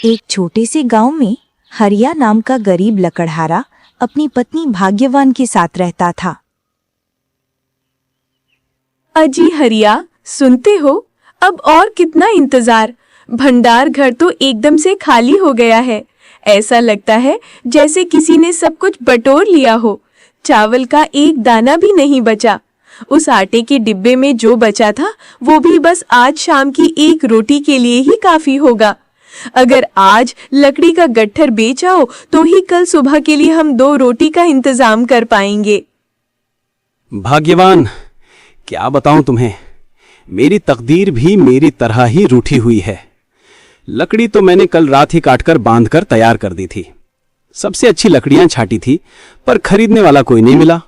एक छोटे से गांव में हरिया नाम का गरीब लकड़हारा अपनी पत्नी भाग्यवान के साथ रहता था। अजी हरिया, सुनते हो? अब और कितना इंतजार। भंडार घर तो एकदम से खाली हो गया है। ऐसा लगता है जैसे किसी ने सब कुछ बटोर लिया हो। चावल का एक दाना भी नहीं बचा। उस आटे के डिब्बे में जो बचा था वो भी बस आज शाम की एक रोटी के लिए ही काफी होगा। अगर आज लकड़ी का गट्ठर बेच आओ तो ही कल सुबह के लिए हम 2 रोटी का इंतजाम कर पाएंगे। भाग्यवान, क्या बताऊं तुम्हें, मेरी तकदीर भी मेरी तरह ही रूठी हुई है। लकड़ी तो मैंने कल रात ही काटकर बांधकर तैयार कर दी थी। सबसे अच्छी लकड़ियां छाटी थी, पर खरीदने वाला कोई नहीं मिला।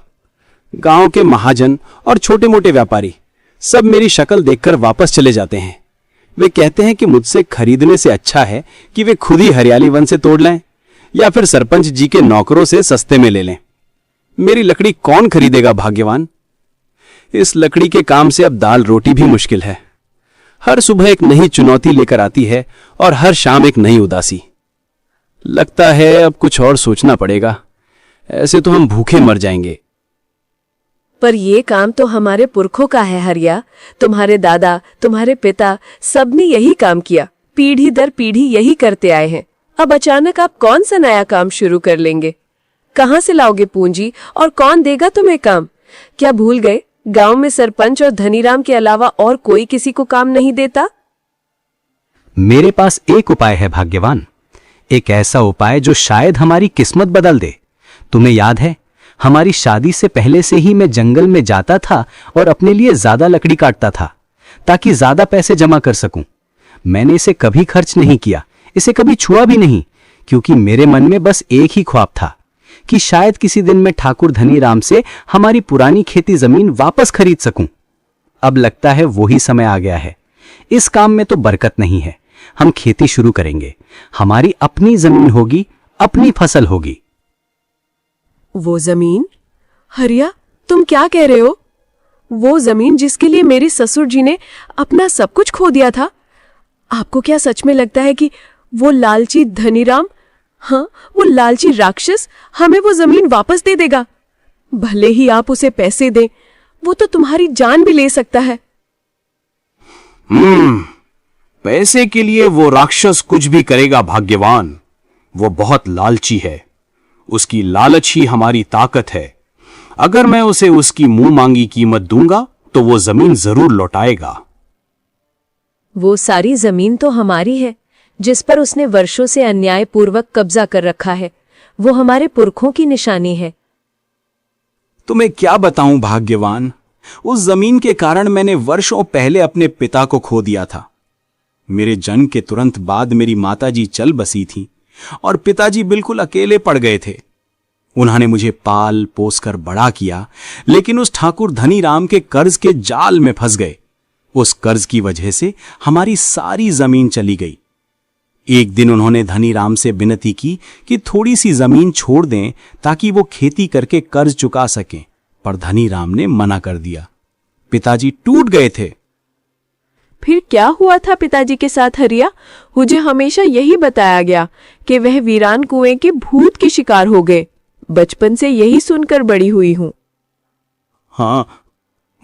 गांव के महाजन और छोटे मोटे व्यापारी सब मेरी शक्ल देखकर वापस चले जाते हैं। वे कहते हैं कि मुझसे खरीदने से अच्छा है कि वे खुद ही हरियाली वन से तोड़ लें या फिर सरपंच जी के नौकरों से सस्ते में ले लें। मेरी लकड़ी कौन खरीदेगा भाग्यवान? इस लकड़ी के काम से अब दाल रोटी भी मुश्किल है। हर सुबह एक नई चुनौती लेकर आती है और हर शाम एक नई उदासी। लगता है अब कुछ और सोचना पड़ेगा, ऐसे तो हम भूखे मर जाएंगे। पर ये काम तो हमारे पुरखों का है हरिया। तुम्हारे दादा, तुम्हारे पिता, सबने यही काम किया। पीढ़ी दर पीढ़ी यही करते आए हैं। अब अचानक आप कौन सा नया काम शुरू कर लेंगे? कहाँ से लाओगे पूंजी और कौन देगा तुम्हें काम? क्या भूल गए, गांव में सरपंच और धनीराम के अलावा और कोई किसी को काम नहीं देता? मेरे पास एक उपाय है भाग्यवान, एक ऐसा उपाय जो शायद हमारी किस्मत बदल दे। तुम्हें याद है, हमारी शादी से पहले से ही मैं जंगल में जाता था और अपने लिए ज्यादा लकड़ी काटता था ताकि ज्यादा पैसे जमा कर सकूं। मैंने इसे कभी खर्च नहीं किया, इसे कभी छुआ भी नहीं, क्योंकि मेरे मन में बस एक ही ख्वाब था कि शायद किसी दिन मैं ठाकुर धनीराम से हमारी पुरानी खेती जमीन वापस खरीद सकूं। अब लगता है वही समय आ गया है। इस काम में तो बरकत नहीं है। हम खेती शुरू करेंगे, हमारी अपनी जमीन होगी, अपनी फसल होगी। वो जमीन? हरिया, तुम क्या कह रहे हो? वो जमीन जिसके लिए मेरे ससुर जी ने अपना सब कुछ खो दिया था? आपको क्या सच में लगता है कि वो लालची धनीराम, हाँ वो लालची राक्षस, हमें वो जमीन वापस दे देगा? भले ही आप उसे पैसे दें, वो तो तुम्हारी जान भी ले सकता है। पैसे के लिए वो राक्षस कुछ भी करेगा भाग्यवान। वो बहुत लालची है। उसकी लालच ही हमारी ताकत है। अगर मैं उसे उसकी मुंह मांगी कीमत दूंगा तो वो जमीन जरूर लौटाएगा। वो सारी जमीन तो हमारी है, जिस पर उसने वर्षों से अन्यायपूर्वक कब्जा कर रखा है। वो हमारे पुरखों की निशानी है। तुम्हें क्या बताऊं भाग्यवान, उस जमीन के कारण मैंने वर्षों पहले अपने पिता को खो दिया था। मेरे जन्म के तुरंत बाद मेरी माताजी चल बसी थी और पिताजी बिल्कुल अकेले पड़ गए थे। उन्होंने मुझे पाल पोस कर बड़ा किया, लेकिन उस ठाकुर धनीराम के कर्ज के जाल में फंस गए। उस कर्ज की वजह से हमारी सारी जमीन चली गई। एक दिन उन्होंने धनीराम से विनती की कि थोड़ी सी जमीन छोड़ दें ताकि वो खेती करके कर्ज चुका सकें, पर धनीराम ने मना कर दिया। पिताजी टूट गए थे। फिर क्या हुआ था पिताजी के साथ हरिया? मुझे हमेशा यही बताया गया कि वह वीरान कुएं के भूत के शिकार हो गए। बचपन से यही सुनकर बड़ी हुई हूं। हाँ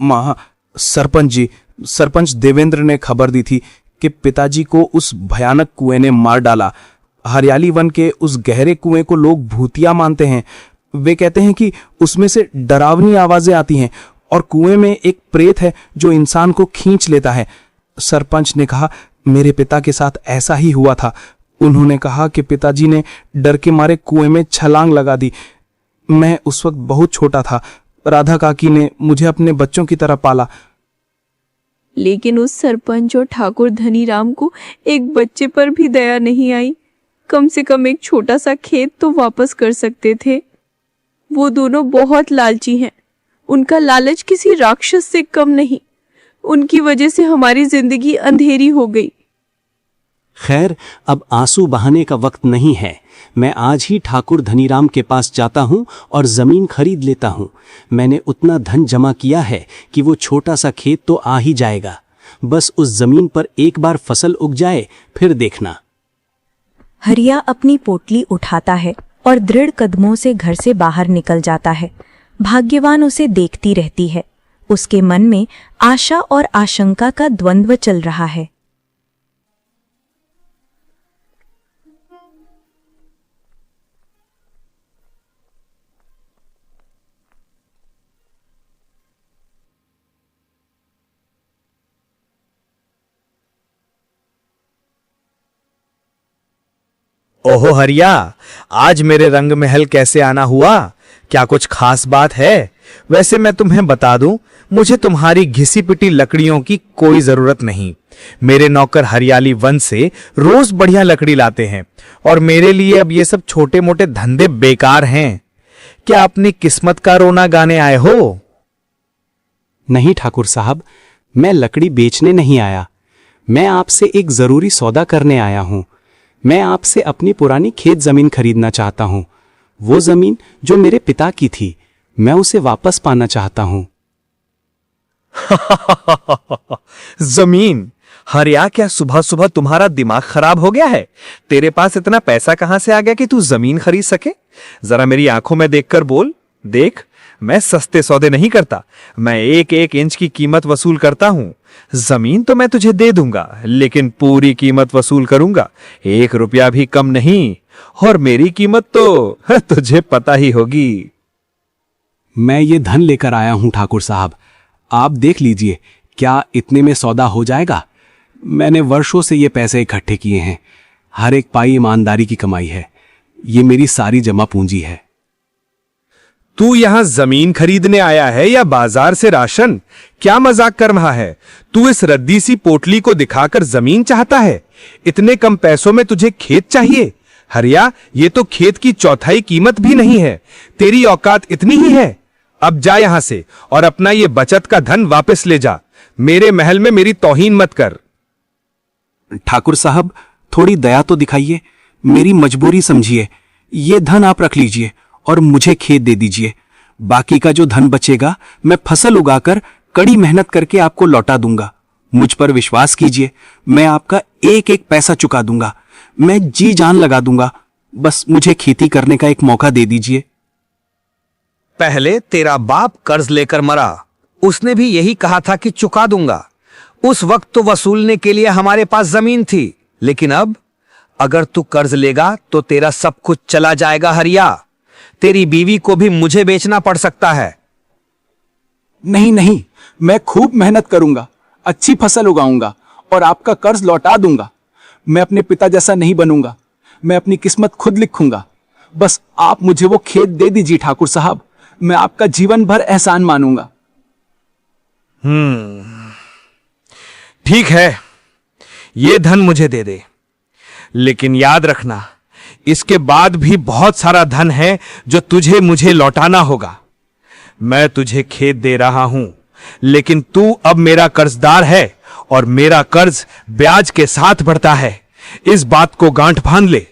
मां, सरपंच देवेंद्र ने खबर दी थी कि पिताजी को उस भयानक कुएं ने मार डाला। हरियाली वन के उस गहरे कुएं को लोग भूतिया मानते हैं। वे कहते हैं कि उसमें से डरावनी आवाजें आती हैं और कुएं में एक प्रेत है जो इंसान को खींच लेता है। सरपंच ने कहा मेरे पिता के साथ ऐसा ही हुआ था। उन्होंने कहा कि पिताजी ने डर के मारे कुएं में छलांग लगा दी। मैं उस वक्त बहुत छोटा था। राधा काकी ने मुझे अपने बच्चों की तरह पाला। लेकिन उस सरपंच और ठाकुर धनीराम को एक बच्चे पर भी दया नहीं आई। कम से कम एक छोटा सा खेत तो वापस कर सकते थे। वो दोनों बहुत लालची हैं। उनका लालच किसी राक्षस से कम नहीं। उनकी वजह से हमारी जिंदगी अंधेरी हो गई। खैर, अब आंसू बहाने का वक्त नहीं है। मैं आज ही ठाकुर धनीराम के पास जाता हूं और जमीन खरीद लेता हूं। मैंने उतना धन जमा किया है कि वो छोटा सा खेत तो आ ही जाएगा। बस उस जमीन पर एक बार फसल उग जाए, फिर देखना। हरिया अपनी पोटली उठाता है और दृढ़ कदमों से घर से बाहर निकल जाता है। भाग्यवान उसे देखती रहती है। उसके मन में आशा और आशंका का द्वंद्व चल रहा है। ओहो हरिया, आज मेरे रंग महल कैसे आना हुआ? क्या कुछ खास बात है? वैसे मैं तुम्हें बता दूं, मुझे तुम्हारी घिसी पिटी लकड़ियों की कोई जरूरत नहीं। मेरे नौकर हरियाली वन से रोज बढ़िया लकड़ी लाते हैं और मेरे लिए अब ये सब छोटे मोटे धंधे बेकार हैं। क्या अपनी किस्मत का रोना गाने आए हो? नहीं ठाकुर साहब, मैं लकड़ी बेचने नहीं आया। मैं आपसे एक जरूरी सौदा करने आया हूं। मैं आपसे अपनी पुरानी खेत जमीन खरीदना चाहता हूं। वो जमीन जो मेरे पिता की थी, मैं उसे वापस पाना चाहता हूं। जमीन? हरिया, क्या सुबह सुबह तुम्हारा दिमाग खराब हो गया है? तेरे पास इतना पैसा कहां से आ गया कि तू जमीन खरीद सके? जरा मेरी आंखों में देखकर बोल। देख, मैं सस्ते सौदे नहीं करता। मैं एक एक इंच की कीमत वसूल करता हूं। जमीन तो मैं तुझे दे दूंगा, लेकिन पूरी कीमत वसूल करूंगा, 1 रुपया भी कम नहीं। और मेरी कीमत तो तुझे पता ही होगी। मैं ये धन लेकर आया हूं ठाकुर साहब, आप देख लीजिए, क्या इतने में सौदा हो जाएगा? मैंने वर्षों से ये पैसे इकट्ठे किए हैं। हर एक पाई ईमानदारी की कमाई है। ये मेरी सारी जमा पूंजी है। तू यहां जमीन खरीदने आया है या बाजार से राशन? क्या मजाक कर रहा है? तू इस रद्दी सी पोटली को दिखाकर जमीन चाहता है? इतने कम पैसों में तुझे खेत चाहिए? हरिया, ये तो खेत की चौथाई कीमत भी नहीं है। तेरी औकात इतनी ही है? अब जा यहां से और अपना ये बचत का धन वापस ले जा। मेरे महल में मेरी तौहीन मत कर। ठाकुर साहब, थोड़ी दया तो दिखाइए, मेरी मजबूरी समझिए। ये धन आप रख लीजिए और मुझे खेत दे दीजिए। बाकी का जो धन बचेगा मैं फसल उगाकर कड़ी मेहनत करके आपको लौटा दूंगा। मुझ पर विश्वास कीजिए, मैं आपका एक एक पैसा चुका दूंगा। मैं जी जान लगा दूंगा। बस मुझे खेती करने का एक मौका दे दीजिए। पहले तेरा बाप कर्ज लेकर मरा, उसने भी यही कहा था कि चुका दूंगा। उस वक्त तो वसूलने के लिए हमारे पास जमीन थी, लेकिन अब अगर तू कर्ज लेगा तो तेरा सब कुछ चला जाएगा हरिया। तेरी बीवी को भी मुझे बेचना पड़ सकता है। नहीं नहीं, मैं खूब मेहनत करूंगा, अच्छी फसल उगाऊंगा और आपका कर्ज लौटा दूंगा। मैं अपने पिता जैसा नहीं बनूंगा। मैं अपनी किस्मत खुद लिखूंगा। बस आप मुझे वो खेत दे दीजिए ठाकुर साहब, मैं आपका जीवन भर एहसान मानूंगा। ठीक है, ये धन मुझे दे दे, लेकिन याद रखना, इसके बाद भी बहुत सारा धन है जो तुझे मुझे लौटाना होगा। मैं तुझे खेत दे रहा हूं, लेकिन तू अब मेरा कर्जदार है और मेरा कर्ज ब्याज के साथ बढ़ता है। इस बात को गांठ बांध ले।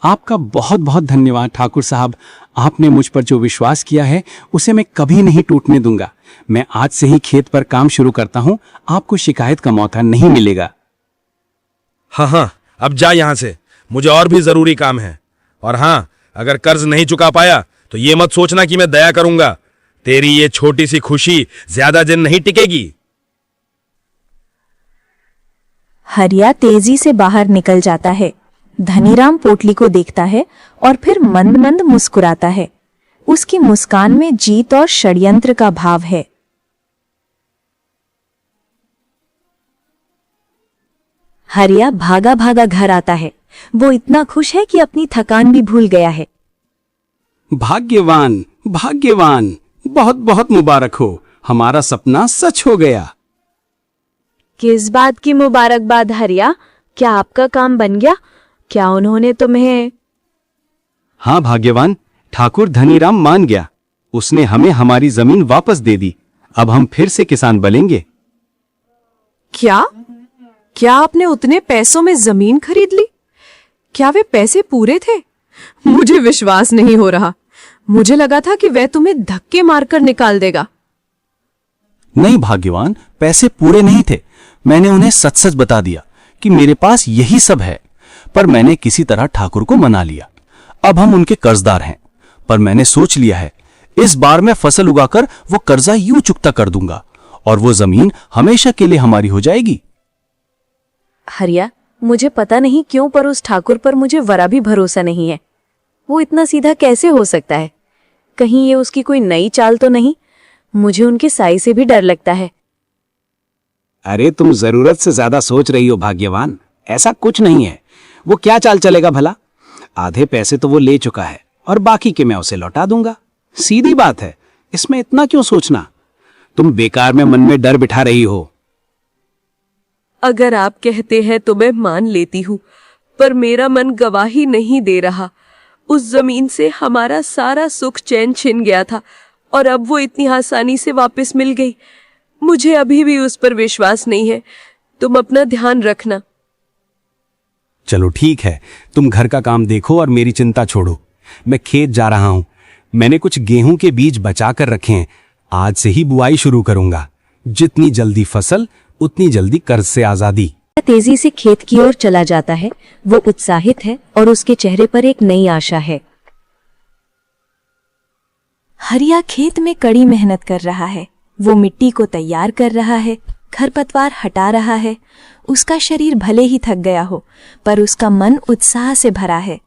आपका बहुत बहुत धन्यवाद ठाकुर साहब। आपने मुझ पर जो विश्वास किया है उसे मैं कभी नहीं टूटने दूंगा। मैं आज से ही खेत पर काम शुरू करता हूं। आपको शिकायत का मौका नहीं मिलेगा। हाँ, अब जा यहां से, मुझे और भी जरूरी काम है। और हाँ, अगर कर्ज नहीं चुका पाया तो ये मत सोचना कि मैं दया करूंगा। तेरी ये छोटी सी खुशी ज्यादा दिन नहीं टिकेगी। हरिया तेजी से बाहर निकल जाता है। धनीराम पोटली को देखता है और फिर मंद मंद मुस्कुराता है। उसकी मुस्कान में जीत और षड्यंत्र का भाव है। हरिया भागा भागा घर आता है। वो इतना खुश है कि अपनी थकान भी भूल गया है। भाग्यवान भाग्यवान, बहुत बहुत मुबारक हो, हमारा सपना सच हो गया। किस बात की मुबारकबाद हरिया? क्या आपका काम बन गया? क्या उन्होंने तुम्हें? हाँ भाग्यवान, ठाकुर धनीराम मान गया। उसने हमें हमारी जमीन वापस दे दी। अब हम फिर से किसान बनेंगे। क्या क्या आपने उतने पैसों में जमीन खरीद ली? क्या वे पैसे पूरे थे? मुझे विश्वास नहीं हो रहा। मुझे लगा था कि वह तुम्हें धक्के मारकर निकाल देगा। नहीं भाग्यवान, पैसे पूरे नहीं थे। मैंने उन्हें सच सच बता दिया कि मेरे पास यही सब है। पर मैंने किसी तरह ठाकुर को मना लिया। अब हम उनके कर्जदार हैं, पर मैंने सोच लिया है इस बार मैं फसल उगाकर वो कर्जा यूं चुकता कर दूंगा और वो जमीन हमेशा के लिए हमारी हो जाएगी। हरिया, मुझे पता नहीं क्यों पर उस ठाकुर पर मुझे वरा भी भरोसा नहीं है। वो इतना सीधा कैसे हो सकता है? कहीं ये उसकी कोई नई चाल तो नहीं? मुझे उनके साई से भी डर लगता है। अरे तुम जरूरत से ज्यादा सोच रही हो भाग्यवान, ऐसा कुछ नहीं है। वो क्या चाल चलेगा भला? आधे पैसे तो वो ले चुका है और बाकी के मैं उसे लौटा दूंगा। सीधी बात है, इसमें इतना क्यों सोचना? तुम बेकार में मन में डर बिठा रही हो। अगर आप कहते हैं तो मैं मान लेती हूँ, पर मेरा मन गवाही नहीं दे रहा। उस जमीन से हमारा सारा सुख चैन छिन गया था और अब वो इतनी आसानी से वापस मिल गई। मुझे अभी भी उस पर विश्वास नहीं है। तुम अपना ध्यान रखना। चलो ठीक है, तुम घर का काम देखो और मेरी चिंता छोड़ो। मैं खेत जा रहा हूं। मैंने कुछ गेहूं के बीज बचा कर रखे हैं। आज से ही बुआई शुरू करूंगा। जितनी जल्दी फसल उतनी जल्दी कर्ज से आजादी। तेजी से खेत की ओर चला जाता है। वो उत्साहित है और उसके चेहरे पर एक नई आशा है। हरिया खेत में कड़ी मेहनत कर रहा है। वो मिट्टी को तैयार कर रहा है, खरपतवार हटा रहा है। उसका शरीर भले ही थक गया हो, पर उसका मन उत्साह से भरा है।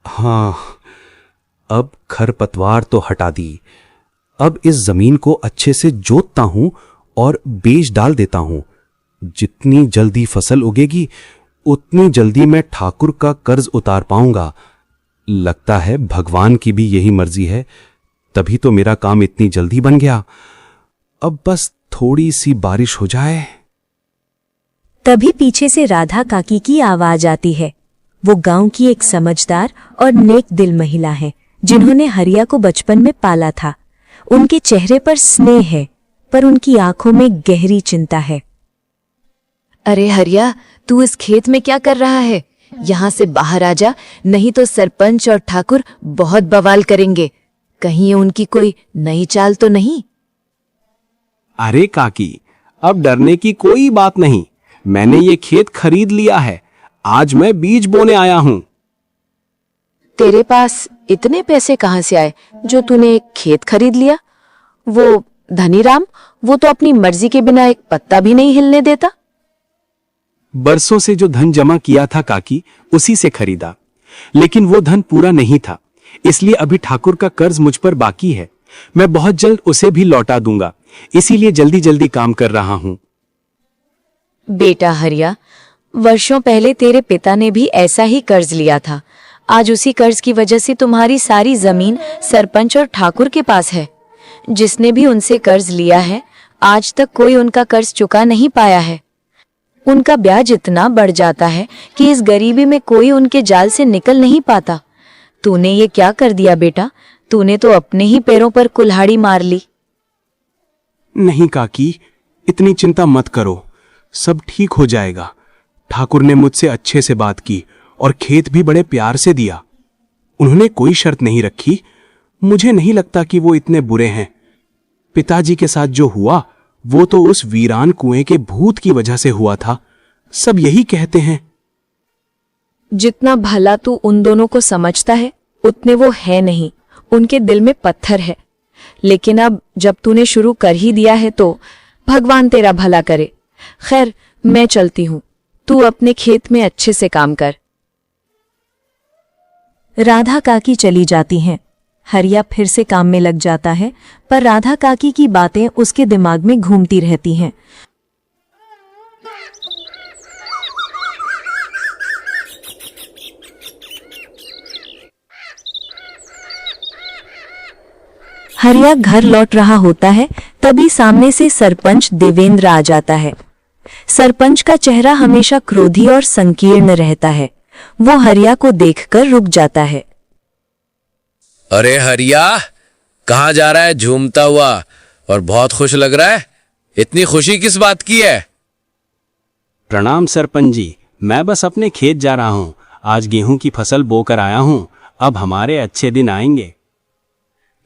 हाँ, अब खरपतवार तो हटा दी। अब इस जमीन को अच्छे से जोतता हूं और बीज डाल देता हूं। जितनी जल्दी फसल उगेगी उतनी जल्दी मैं ठाकुर का कर्ज उतार पाऊंगा। लगता है भगवान की भी यही मर्जी है, तभी तो मेरा काम इतनी जल्दी बन गया। अब बस थोड़ी सी बारिश हो जाए। तभी पीछे से राधा काकी की आवाज आती है। वो गांव की एक समझदार और नेक दिल महिला है, जिन्होंने हरिया को बचपन में पाला था। उनके चेहरे पर स्नेह है, पर उनकी आंखों में गहरी चिंता है। अरे हरिया, तू इस खेत में क्या कर रहा है? यहाँ से बाहर आ जा, नहीं तो सरपंच और ठाकुर बहुत बवाल करेंगे। कहीं ये उनकी कोई नई चाल तो नहीं? अरे काकी, अब डरने की कोई बात नहीं। मैंने ये खेत खरीद लिया है। आज मैं बीज बोने आया हूं। तेरे पास इतने पैसे कहाँ से आए जो तूने एक खेत खरीद लिया? वो धनीराम, वो तो अपनी मर्जी के बिना एक पत्ता भी नहीं हिलने देता। बरसों से जो धन जमा किया था काकी, उसी से खरीदा। लेकिन वो धन पूरा नहीं था, इसलिए अभी ठाकुर का कर्ज मुझ पर बाकी है। मैं बहुत जल्द उसे भी लौटा दूंगा, इसीलिए जल्दी जल्दी काम कर रहा हूं। बेटा हरिया, वर्षों पहले तेरे पिता ने भी ऐसा ही कर्ज लिया था। आज उसी कर्ज की वजह से तुम्हारी सारी जमीन सरपंच और ठाकुर के पास है। जिसने भी उनसे कर्ज लिया है, आज तक कोई उनका कर्ज चुका नहीं पाया है। उनका ब्याज इतना बढ़ जाता है कि इस गरीबी में कोई उनके जाल से निकल नहीं पाता। तूने ये क्या कर दिया बेटा? तूने तो अपने ही पैरों पर कुल्हाड़ी मार ली। नहीं काकी, इतनी चिंता मत करो, सब ठीक हो जाएगा। ठाकुर ने मुझसे अच्छे से बात की और खेत भी बड़े प्यार से दिया। उन्होंने कोई शर्त नहीं रखी। मुझे नहीं लगता कि वो इतने बुरे हैं। पिताजी के साथ जो हुआ वो तो उस वीरान कुएं के भूत की वजह से हुआ था। सब यही कहते हैं। जितना भला तू उन दोनों को समझता है, उतने वो है नहीं। उनके दिल में पत्थर है। लेकिन अब जब तूने शुरू कर ही दिया है तो भगवान तेरा भला करे। खैर, मैं चलती हूँ। तू अपने खेत में अच्छे से काम कर। राधा काकी चली जाती हैं। हरिया फिर से काम में लग जाता है, पर राधा काकी की बातें उसके दिमाग में घूमती रहती हैं। हरिया घर लौट रहा होता है, तभी सामने से सरपंच देवेंद्र आ जाता है। सरपंच का चेहरा हमेशा क्रोधी और संकीर्ण रहता है। वो हरिया को देखकर रुक जाता है। अरे हरिया, कहाँ जा रहा है झूमता हुआ? और बहुत खुश लग रहा है। इतनी खुशी किस बात की है? प्रणाम सरपंच जी, मैं बस अपने खेत जा रहा हूँ। आज गेहूं की फसल बोकर आया हूँ। अब हमारे अच्छे दिन आएंगे।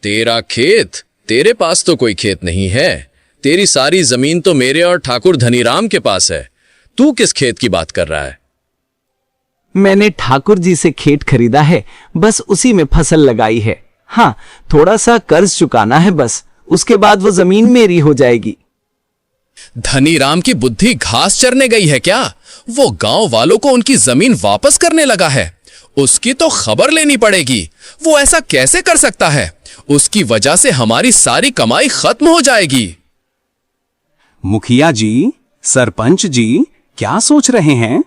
तेरा खेत? तेरे पास तो कोई खेत नहीं है। तेरी सारी जमीन तो मेरे और ठाकुर धनीराम के पास है। तू किस खेत की बात कर रहा है? मैंने ठाकुर जी से खेत खरीदा है, बस उसी में फसल लगाई है। हाँ, थोड़ा सा कर्ज चुकाना है बस, उसके बाद वो जमीन मेरी हो जाएगी। धनीराम की बुद्धि घास चरने गई है क्या? वो गांव वालों को उनकी जमीन वापस करने लगा है। उसकी तो खबर लेनी पड़ेगी। वो ऐसा कैसे कर सकता है? उसकी वजह से हमारी सारी कमाई खत्म हो जाएगी। मुखिया जी, सरपंच जी, क्या सोच रहे हैं?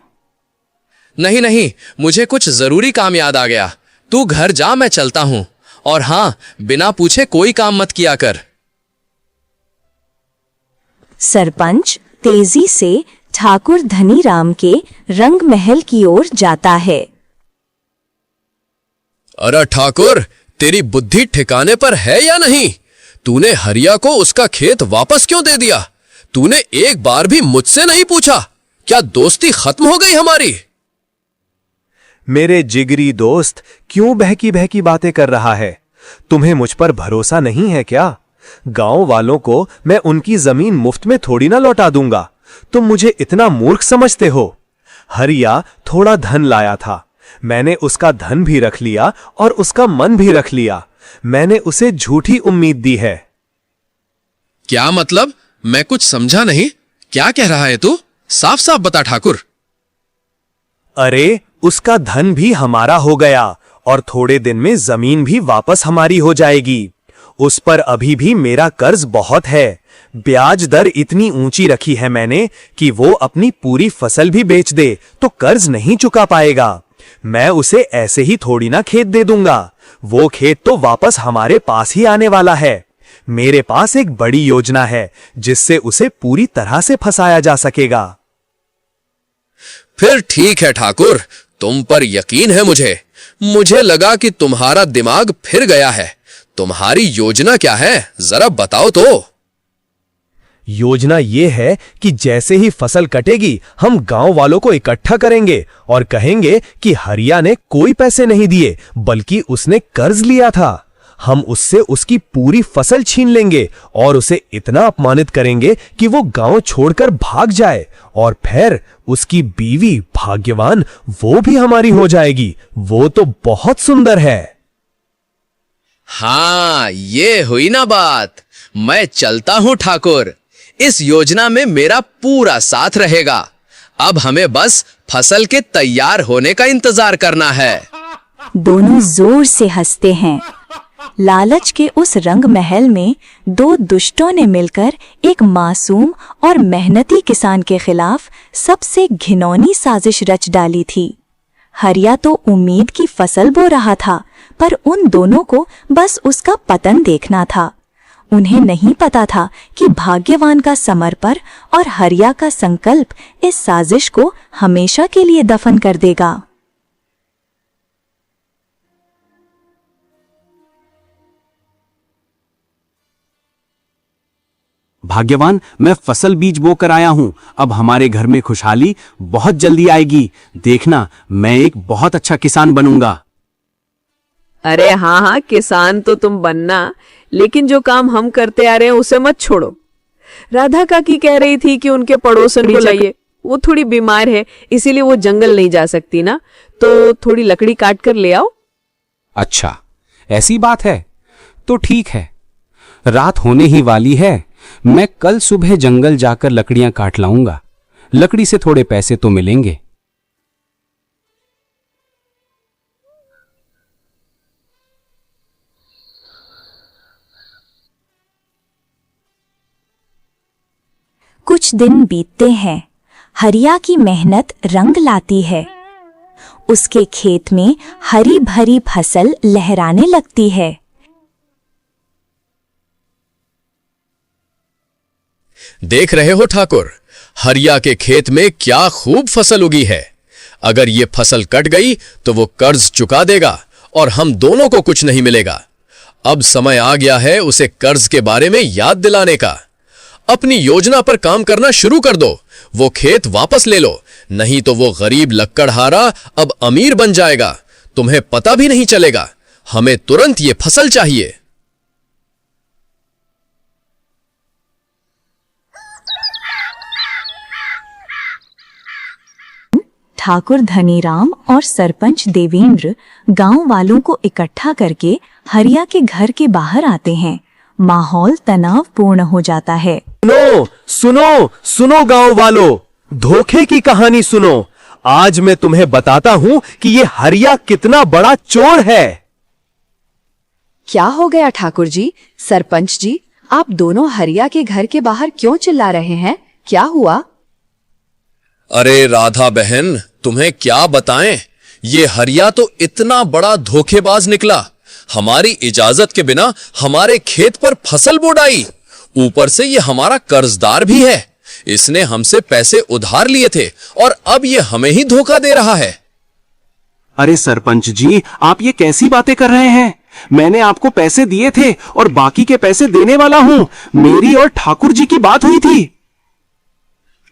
नहीं नहीं, मुझे कुछ जरूरी काम याद आ गया। तू घर जा, मैं चलता हूं। और हां, बिना पूछे कोई काम मत किया कर। सरपंच तेजी से ठाकुर धनीराम के रंग महल की ओर जाता है। अरे ठाकुर, तेरी बुद्धि ठिकाने पर है या नहीं? तूने हरिया को उसका खेत वापस क्यों दे दिया? तूने एक बार भी मुझसे नहीं पूछा। क्या दोस्ती खत्म हो गई हमारी? मेरे जिगरी दोस्त, क्यों बहकी बहकी बातें कर रहा है? तुम्हें मुझ पर भरोसा नहीं है क्या? गांव वालों को मैं उनकी जमीन मुफ्त में थोड़ी ना लौटा दूंगा। तुम मुझे इतना मूर्ख समझते हो? हरिया थोड़ा धन लाया था, मैंने उसका धन भी रख लिया और उसका मन भी रख लिया। मैंने उसे झूठी उम्मीद दी है। क्या मतलब? मैं कुछ समझा नहीं। क्या कह रहा है तू? साफ साफ बता ठाकुर। अरे, उसका धन भी हमारा हो गया और थोड़े दिन में जमीन भी वापस हमारी हो जाएगी। उस पर अभी भी मेरा कर्ज बहुत है। ब्याज दर इतनी ऊंची रखी है मैंने कि वो अपनी पूरी फसल भी बेच दे तो कर्ज नहीं चुका पाएगा। मैं उसे ऐसे ही थोड़ी ना खेत दे दूंगा। वो खेत तो वापस हमारे पास ही आने वाला है। मेरे पास एक बड़ी योजना है जिससे उसे पूरी तरह से फंसाया जा सकेगा। फिर ठीक है ठाकुर, तुम पर यकीन है मुझे। मुझे लगा कि तुम्हारा दिमाग फिर गया है। तुम्हारी योजना क्या है, जरा बताओ तो। योजना ये है कि जैसे ही फसल कटेगी हम गांव वालों को इकट्ठा करेंगे और कहेंगे कि हरिया ने कोई पैसे नहीं दिए बल्कि उसने कर्ज लिया था। हम उससे उसकी पूरी फसल छीन लेंगे और उसे इतना अपमानित करेंगे कि वो गांव छोड़कर भाग जाए और फिर उसकी बीवी भाग्यवान वो भी हमारी हो जाएगी। वो तो बहुत सुंदर है। हाँ, ये हुई ना बात। मैं चलता हूं ठाकुर। इस योजना में मेरा पूरा साथ रहेगा। अब हमें बस फसल के तैयार होने का इंतजार करना है। दोनों जोर से हंसते हैं। लालच के उस रंग महल में दो दुष्टों ने मिलकर एक मासूम और मेहनती किसान के खिलाफ सबसे घिनौनी साजिश रच डाली थी। हरिया तो उम्मीद की फसल बो रहा था, पर उन दोनों को बस उसका पतन देखना था। उन्हें नहीं पता था कि भाग्यवान का समर्पण और हरिया का संकल्प इस साजिश को हमेशा के लिए दफन कर देगा। भाग्यवान, मैं फसल बीज बोकर आया हूं। अब हमारे घर में खुशहाली बहुत जल्दी आएगी। देखना, मैं एक बहुत अच्छा किसान बनूंगा। अरे हाँ हाँ, किसान तो तुम बनना, लेकिन जो काम हम करते आ रहे हैं उसे मत छोड़ो। राधा काकी कह रही थी कि उनके पड़ोसन को चाहिए। वो थोड़ी बीमार है, इसीलिए वो जंगल नहीं जा सकती ना, तो थोड़ी लकड़ी काट कर ले आओ। अच्छा, ऐसी बात है तो ठीक है। रात होने ही वाली है। मैं कल सुबह जंगल जाकर लकड़ियां काट लाऊंगा। लकड़ी से थोड़े पैसे तो मिलेंगे। कुछ दिन बीतते हैं। हरिया की मेहनत रंग लाती है। उसके खेत में हरी भरी फसल लहराने लगती है। देख रहे हो ठाकुर, हरिया के खेत में क्या खूब फसल उगी है। अगर ये फसल कट गई तो वो कर्ज चुका देगा और हम दोनों को कुछ नहीं मिलेगा। अब समय आ गया है उसे कर्ज के बारे में याद दिलाने का। अपनी योजना पर काम करना शुरू कर दो। वो खेत वापस ले लो, नहीं तो वो गरीब लक्कड़हारा अब अमीर बन जाएगा। तुम्हें पता भी नहीं चलेगा। हमें तुरंत ये फसल चाहिए। ठाकुर धनीराम और सरपंच देवेंद्र गांव वालों को इकट्ठा करके हरिया के घर के बाहर आते हैं। माहौल तनावपूर्ण हो जाता है। सुनो सुनो सुनो गांव वालों, धोखे की कहानी सुनो। आज मैं तुम्हें बताता हूं कि ये हरिया कितना बड़ा चोर है। क्या हो गया ठाकुर जी? सरपंच जी, आप दोनों हरिया के घर के बाहर क्यों चिल्ला रहे हैं? क्या हुआ? अरे राधा बहन, तुम्हें क्या बताएं, ये हरिया तो इतना बड़ा धोखेबाज निकला। हमारी इजाजत के बिना हमारे खेत पर फसल बो डाई। ऊपर से ये हमारा कर्जदार भी है। इसने हमसे पैसे उधार लिए थे और अब ये हमें ही धोखा दे रहा है। अरे सरपंच जी, आप ये कैसी बातें कर रहे हैं? मैंने आपको पैसे दिए थे और बाकी के पैसे देने वाला हूं। मेरी और ठाकुर जी की बात हुई थी।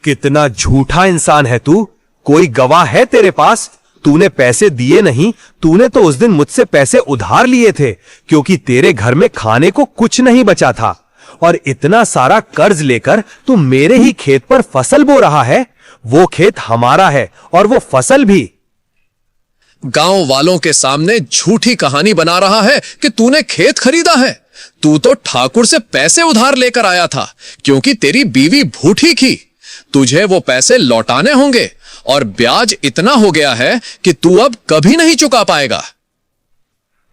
कितना झूठा इंसान है तू। कोई गवाह है तेरे पास? तूने पैसे दिए नहीं, तूने तो उस दिन मुझसे पैसे उधार लिए थे, क्योंकि तेरे घर में खाने को कुछ नहीं बचा था। और इतना सारा कर्ज लेकर तू मेरे ही खेत पर फसल बो रहा है। वो खेत हमारा है और वो फसल भी। गांव वालों के सामने झूठी कहानी बना रहा है कि तूने खेत खरीदा है। तू तो ठाकुर से पैसे उधार लेकर आया था, क्योंकि तेरी बीवी भूठी थी। तुझे वो पैसे लौटाने होंगे और ब्याज इतना हो गया है कि तू अब कभी नहीं चुका पाएगा।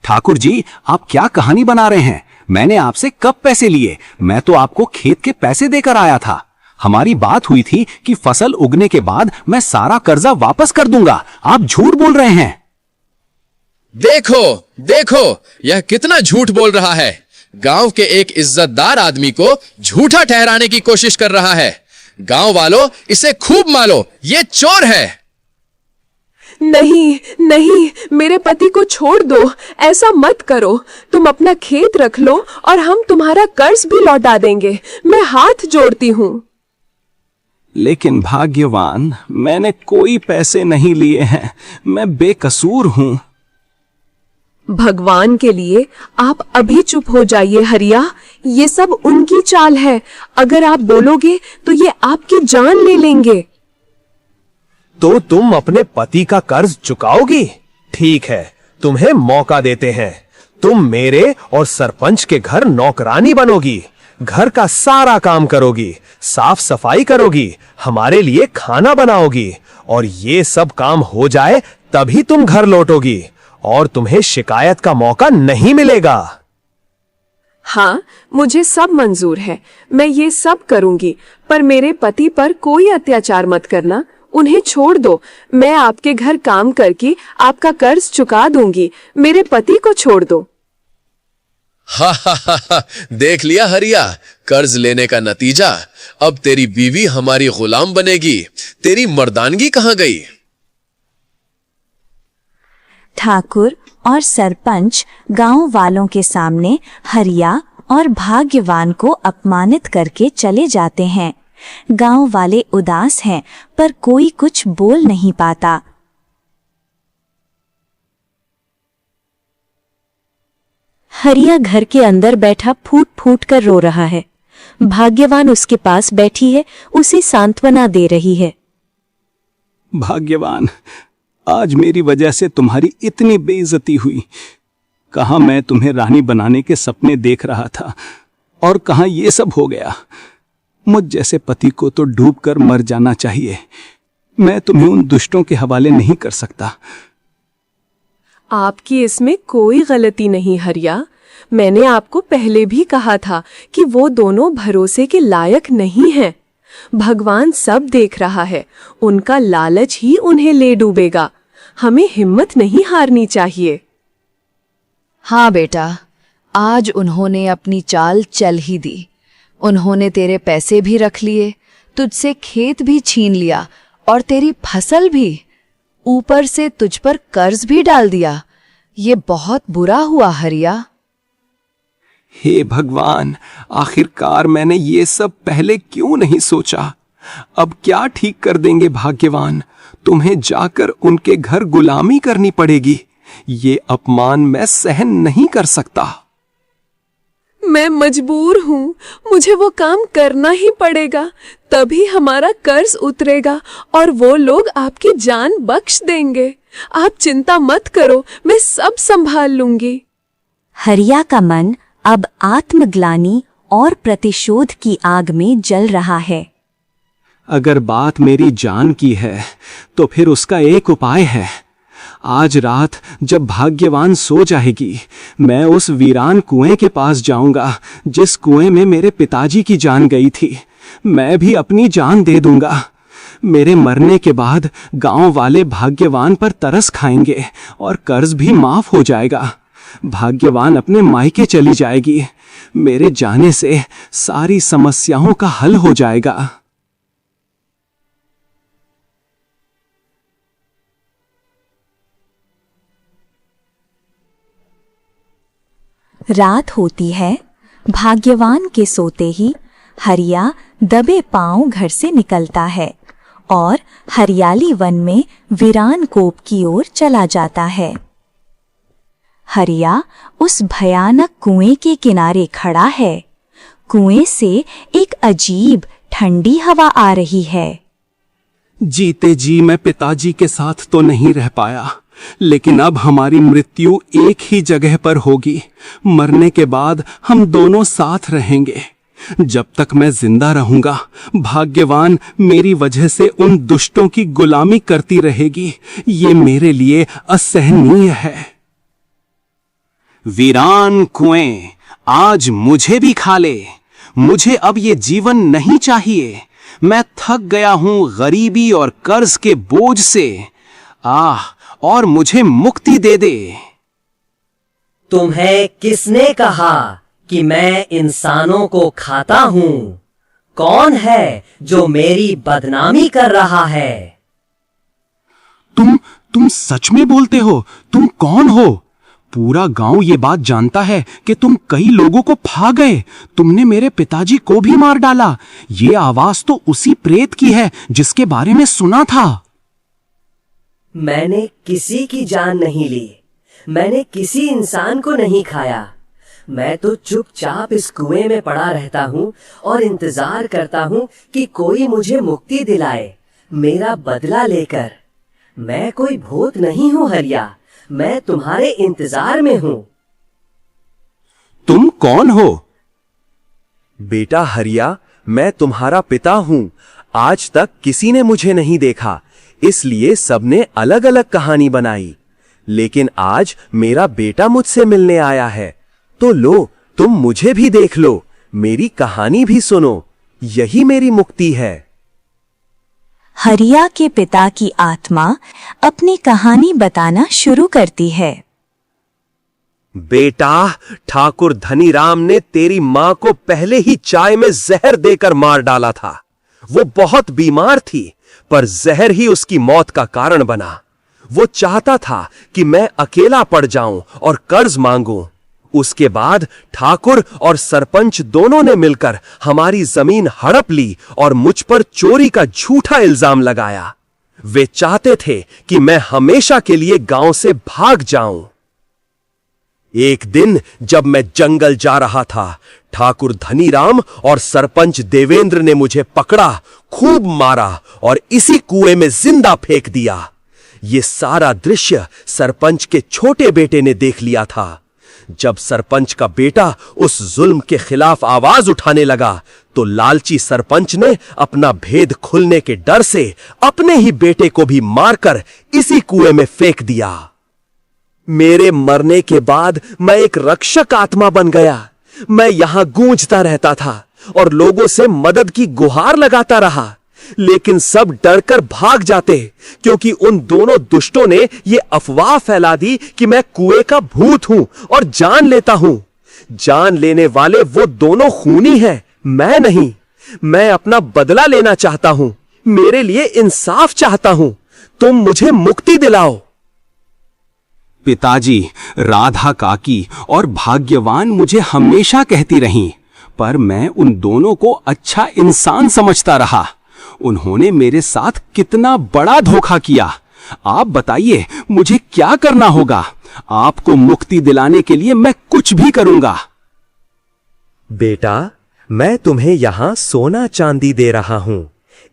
ठाकुर जी, आप क्या कहानी बना रहे हैं? मैंने आपसे कब पैसे लिए? मैं तो आपको खेत के पैसे देकर आया था। हमारी बात हुई थी कि फसल उगने के बाद मैं सारा कर्जा वापस कर दूंगा। आप झूठ बोल रहे हैं। देखो देखो, यह कितना झूठ बोल रहा है। गांव के एक इज्जतदार आदमी को झूठा ठहराने की कोशिश कर रहा है। गांव वालों, इसे खूब मारो, ये चोर है। नहीं नहीं, मेरे पति को छोड़ दो, ऐसा मत करो। तुम अपना खेत रख लो और हम तुम्हारा कर्ज भी लौटा देंगे। मैं हाथ जोड़ती हूँ। लेकिन भाग्यवान, मैंने कोई पैसे नहीं लिए हैं। मैं बेकसूर हूं। भगवान के लिए आप अभी चुप हो जाइए हरिया। ये सब उनकी चाल है। अगर आप बोलोगे तो ये आपकी जान ले लेंगे। तो तुम अपने पति का कर्ज चुकाओगी? ठीक है, तुम्हें मौका देते हैं। तुम मेरे और सरपंच के घर नौकरानी बनोगी, घर का सारा काम करोगी, साफ सफाई करोगी, हमारे लिए खाना बनाओगी, और ये सब काम हो जाए तभी तुम घर लौटोगी और तुम्हें शिकायत का मौका नहीं मिलेगा। हाँ, मुझे सब मंजूर है। मैं ये सब करूंगी, पर मेरे पति पर कोई अत्याचार मत करना। उन्हें छोड़ दो। मैं आपके घर काम करके आपका कर्ज चुका दूंगी। मेरे पति को छोड़ दो। हा हा हा हा, देख लिया हरिया, कर्ज लेने का नतीजा। अब तेरी बीवी हमारी गुलाम बनेगी। तेरी मर्दानगी कहां गई? ठाकुर और सरपंच गांव वालों के सामने हरिया और भाग्यवान को अपमानित करके चले जाते हैं। गांव वाले उदास हैं, पर कोई कुछ बोल नहीं पाता। हरिया घर के अंदर बैठा फूट फूट कर रो रहा है। भाग्यवान उसके पास बैठी है, उसे सांत्वना दे रही है। भाग्यवान, आज मेरी वजह से तुम्हारी इतनी बेइज्जती हुई। कहाँ मैं तुम्हें रानी बनाने के सपने देख रहा था और कहाँ ये सब हो गया। मुझ जैसे पति को तो डूबकर मर जाना चाहिए। मैं तुम्हें उन दुष्टों के हवाले नहीं कर सकता। आपकी इसमें कोई गलती नहीं हरिया। मैंने आपको पहले भी कहा था कि वो दोनों भरोसे के लायक नहीं हैं। भगवान सब देख रहा है। उनका लालच ही उन्हें ले डूबेगा। हमें हिम्मत नहीं हारनी चाहिए। हाँ बेटा, आज उन्होंने अपनी चाल चल ही दी। उन्होंने तेरे पैसे भी रख लिए, तुझसे खेत भी छीन लिया और तेरी फसल भी, ऊपर से तुझ पर कर्ज भी डाल दिया। ये बहुत बुरा हुआ हरिया। हे भगवान, आखिरकार मैंने ये सब पहले क्यों नहीं सोचा। अब क्या ठीक कर देंगे भाग्यवान। तुम्हें जाकर उनके घर गुलामी करनी पड़ेगी। ये अपमान मैं सहन नहीं कर सकता। मैं मजबूर हूँ, मुझे वो काम करना ही पड़ेगा, तभी हमारा कर्ज उतरेगा और वो लोग आपकी जान बख्श देंगे। आप चिंता मत करो, मैं सब संभाल लूंगी। हरिया का मन अब आत्मग्लानि और प्रतिशोध की आग में जल रहा है। अगर बात मेरी जान की है तो फिर उसका एक उपाय है। आज रात जब भाग्यवान सो जाएगी, मैं उस वीरान कुएं के पास जाऊंगा जिस कुएं में मेरे पिताजी की जान गई थी। मैं भी अपनी जान दे दूंगा। मेरे मरने के बाद गांव वाले भाग्यवान पर तरस खाएंगे और कर्ज भी माफ हो जाएगा। भाग्यवान अपने मायके चली जाएगी। मेरे जाने से सारी समस्याओं का हल हो जाएगा। रात होती है। भाग्यवान के सोते ही हरिया दबे पांव घर से निकलता है और हरियाली वन में वीरान कोप की ओर चला जाता है। हरिया उस भयानक कुएं के किनारे खड़ा है। कुएं से एक अजीब ठंडी हवा आ रही है। जीते जी मैं पिताजी के साथ तो नहीं रह पाया, लेकिन अब हमारी मृत्यु एक ही जगह पर होगी। मरने के बाद हम दोनों साथ रहेंगे। जब तक मैं जिंदा रहूंगा, भाग्यवान मेरी वजह से उन दुष्टों की गुलामी करती रहेगी। ये मेरे लिए असहनीय है। वीरान कुएं, आज मुझे भी खा ले। मुझे अब ये जीवन नहीं चाहिए। मैं थक गया हूं गरीबी और कर्ज के बोझ से। और मुझे मुक्ति दे दे। तुम्हें किसने कहा कि मैं इंसानों को खाता हूं? कौन है जो मेरी बदनामी कर रहा है? तुम सच में बोलते हो? तुम कौन हो? पूरा गांव ये बात जानता है कि तुम कई लोगों को फा गए। तुमने मेरे पिताजी को भी मार डाला। ये आवाज तो उसी प्रेत की है जिसके बारे में सुना था। मैंने किसी की जान नहीं ली। मैंने किसी इंसान को नहीं खाया। मैं तो चुपचाप इस कुएं में पड़ा रहता हूँ और इंतजार करता हूँ कि कोई मुझे मुक्ति दिलाए, मेरा बदला लेकर। मैं कोई भूत नहीं हूँ हरिया, मैं तुम्हारे इंतजार में हूँ। तुम कौन हो? बेटा हरिया, मैं तुम्हारा पिता हूं। आज तक किसी ने मुझे नहीं देखा, इसलिए सबने अलग अलग कहानी बनाई। लेकिन आज मेरा बेटा मुझसे मिलने आया है, तो लो, तुम मुझे भी देख लो, मेरी कहानी भी सुनो। यही मेरी मुक्ति है। हरिया के पिता की आत्मा अपनी कहानी बताना शुरू करती है। बेटा, ठाकुर धनीराम ने तेरी मां को पहले ही चाय में जहर देकर मार डाला था। वो बहुत बीमार थी, पर जहर ही उसकी मौत का कारण बना। वो चाहता था कि मैं अकेला पड़ जाऊं और कर्ज मांगूं। उसके बाद ठाकुर और सरपंच दोनों ने मिलकर हमारी जमीन हड़प ली और मुझ पर चोरी का झूठा इल्जाम लगाया। वे चाहते थे कि मैं हमेशा के लिए गांव से भाग जाऊं। एक दिन जब मैं जंगल जा रहा था, ठाकुर धनीराम और सरपंच देवेंद्र ने मुझे पकड़ा, खूब मारा और इसी कुएं में जिंदा फेंक दिया। ये सारा दृश्य सरपंच के छोटे बेटे ने देख लिया था। जब सरपंच का बेटा उस जुल्म के खिलाफ आवाज उठाने लगा, तो लालची सरपंच ने अपना भेद खुलने के डर से अपने ही बेटे को भी मारकर इसी कुएं में फेंक दिया। मेरे मरने के बाद मैं एक रक्षक आत्मा बन गया। मैं यहां गूंजता रहता था और लोगों से मदद की गुहार लगाता रहा, लेकिन सब डरकर भाग जाते, क्योंकि उन दोनों दुष्टों ने ये अफवाह फैला दी कि मैं कुएं का भूत हूं और जान लेता हूं। जान लेने वाले वो दोनों खूनी हैं, मैं नहीं। मैं अपना बदला लेना चाहता हूं, मेरे लिए इंसाफ चाहता हूं। तुम मुझे मुक्ति दिलाओ। पिताजी, राधा काकी और भाग्यवान मुझे हमेशा कहती रहीं, पर मैं उन दोनों को अच्छा इंसान समझता रहा। उन्होंने मेरे साथ कितना बड़ा धोखा किया। आप बताइए, मुझे क्या करना होगा? आपको मुक्ति दिलाने के लिए मैं कुछ भी करूंगा। बेटा, मैं तुम्हें यहाँ सोना चांदी दे रहा हूँ।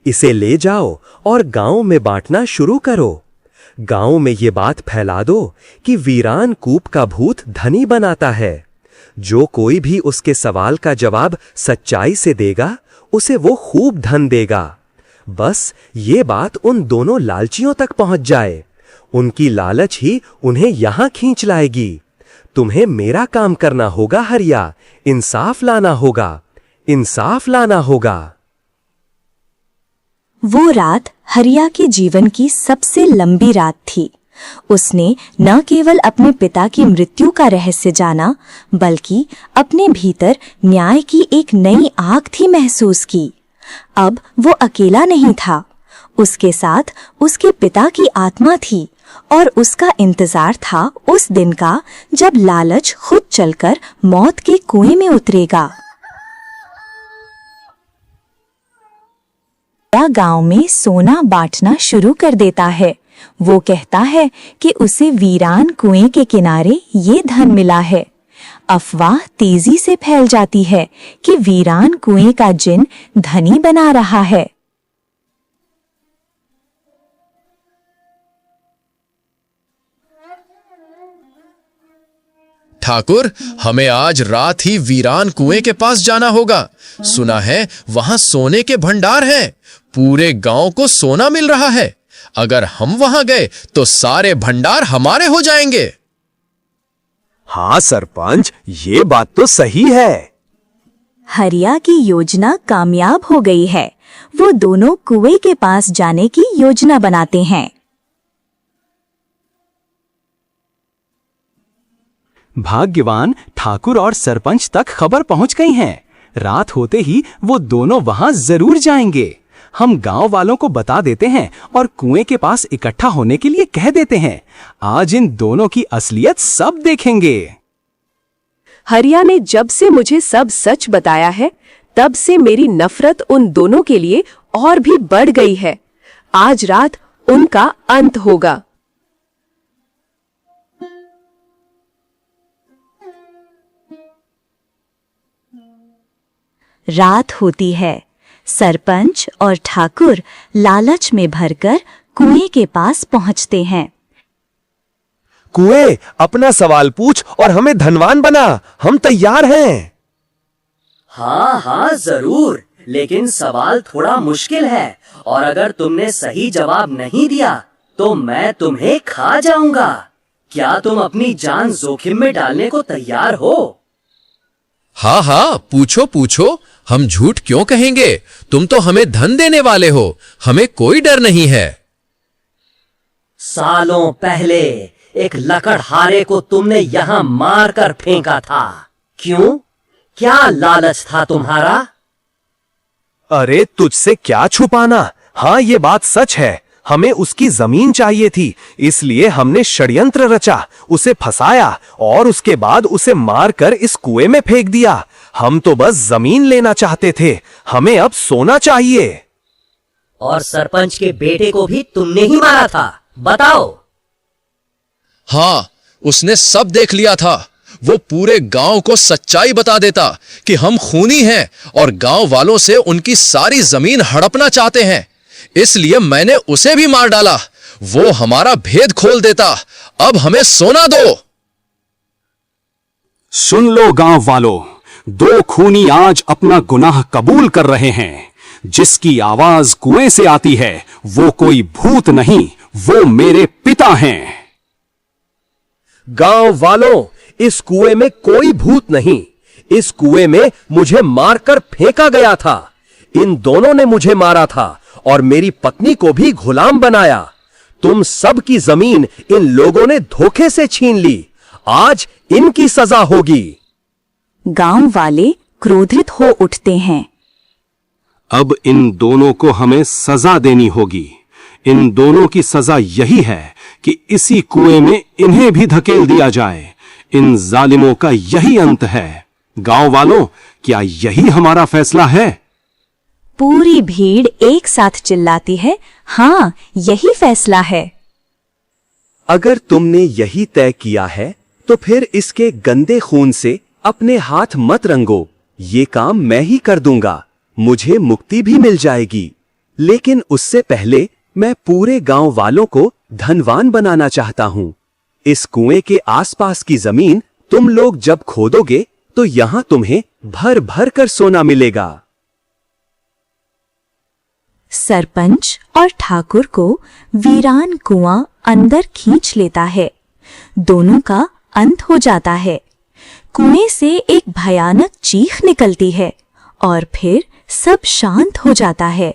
इसे ले जाओ और गांव में बांटना शुरू करो। गांव में ये बात फैला दो कि वीरान कूप का भूत धनी बनाता है। जो कोई भी उसके सवाल का जवाब सच्चाई से देगा, उसे वो खूब धन देगा। बस ये बात उन दोनों लालचियों तक पहुंच जाए। उनकी लालच ही उन्हें यहां खींच लाएगी। तुम्हें मेरा काम करना होगा हरिया, इंसाफ लाना होगा, इंसाफ लाना होगा। वो रात हरिया के जीवन की सबसे लंबी रात थी। उसने न केवल अपने पिता की मृत्यु का रहस्य जाना, बल्कि अपने भीतर न्याय की एक नई आग थी महसूस की। अब वो अकेला नहीं था, उसके साथ उसके पिता की आत्मा थी और उसका इंतजार था उस दिन का जब लालच खुद चलकर मौत के कुएं में उतरेगा। गांव में सोना बांटना शुरू कर देता है। वो कहता है कि उसे वीरान कुएं के किनारे ये धन मिला है। अफवाह तेजी से फैल जाती है कि वीरान कुएं का जिन धनी बना रहा है। ठाकुर, हमें आज रात ही वीरान कुएं के पास जाना होगा। सुना है वहां सोने के भंडार हैं। पूरे गांव को सोना मिल रहा है। अगर हम वहां गए तो सारे भंडार हमारे हो जाएंगे। हाँ सरपंच, ये बात तो सही है। हरिया की योजना कामयाब हो गई है। वो दोनों कुएं के पास जाने की योजना बनाते हैं। भाग्यवान ठाकुर और सरपंच तक खबर पहुंच गई है। रात होते ही वो दोनों वहां जरूर जाएंगे। हम गांव वालों को बता देते हैं और कुएं के पास इकट्ठा होने के लिए कह देते हैं। आज इन दोनों की असलियत सब देखेंगे। हरिया ने जब से मुझे सब सच बताया है, तब से मेरी नफरत उन दोनों के लिए और भी बढ़ गई है। आज रात उनका अंत होगा। रात होती है। सरपंच और ठाकुर लालच में भरकर कुएं के पास पहुंचते हैं। कुएं, अपना सवाल पूछ और हमें धनवान बना। हम तैयार हैं। हाँ हाँ जरूर, लेकिन सवाल थोड़ा मुश्किल है और अगर तुमने सही जवाब नहीं दिया तो मैं तुम्हें खा जाऊंगा। क्या तुम अपनी जान जोखिम में डालने को तैयार हो? हाँ हाँ, पूछो पूछो। हम झूठ क्यों कहेंगे? तुम तो हमें धन देने वाले हो। हमें कोई डर नहीं है। सालों पहले एक लकड़हारे को तुमने यहां मारकर फेंका था। क्यों? क्या लालच था तुम्हारा? अरे तुझसे क्या छुपाना। हाँ, ये बात सच है। हमें उसकी जमीन चाहिए थी, इसलिए हमने षड्यंत्र रचा, उसे फंसाया और उसके बाद उसे मारकर इस कुएं में फेंक दिया। हम तो बस जमीन लेना चाहते थे। हमें अब सोना चाहिए। और सरपंच के बेटे को भी तुमने ही मारा था, बताओ। हाँ, उसने सब देख लिया था। वो पूरे गांव को सच्चाई बता देता कि हम खूनी हैं और गांव वालों से उनकी सारी जमीन हड़पना चाहते हैं। इसलिए मैंने उसे भी मार डाला। वो हमारा भेद खोल देता। अब हमें सोना दो। सुन लो गांव वालों, दो खूनी आज अपना गुनाह कबूल कर रहे हैं। जिसकी आवाज कुएं से आती है वो कोई भूत नहीं, वो मेरे पिता हैं। गांव वालों, इस कुएं में कोई भूत नहीं। इस कुएं में मुझे मारकर फेंका गया था। इन दोनों ने मुझे मारा था और मेरी पत्नी को भी गुलाम बनाया। तुम सब की जमीन इन लोगों ने धोखे से छीन ली। आज इनकी सजा होगी। गांव वाले क्रोधित हो उठते हैं। अब इन दोनों को हमें सजा देनी होगी। इन दोनों की सजा यही है कि इसी कुएं में इन्हें भी धकेल दिया जाए। इन जालिमों का यही अंत है। गांव वालों, क्या यही हमारा फैसला है? पूरी भीड़ एक साथ चिल्लाती है, हाँ, यही फैसला है। अगर तुमने यही तय किया है तो फिर इसके गंदे खून से अपने हाथ मत रंगो। ये काम मैं ही कर दूंगा, मुझे मुक्ति भी मिल जाएगी। लेकिन उससे पहले मैं पूरे गांव वालों को धनवान बनाना चाहता हूं। इस कुएं के आसपास की जमीन तुम लोग जब खोदोगे तो यहां तुम्हें भर भर कर सोना मिलेगा। सरपंच और ठाकुर को वीरान कुआं अंदर खींच लेता है। दोनों का अंत हो जाता है। कुएं से एक भयानक चीख निकलती है और फिर सब शांत हो जाता है।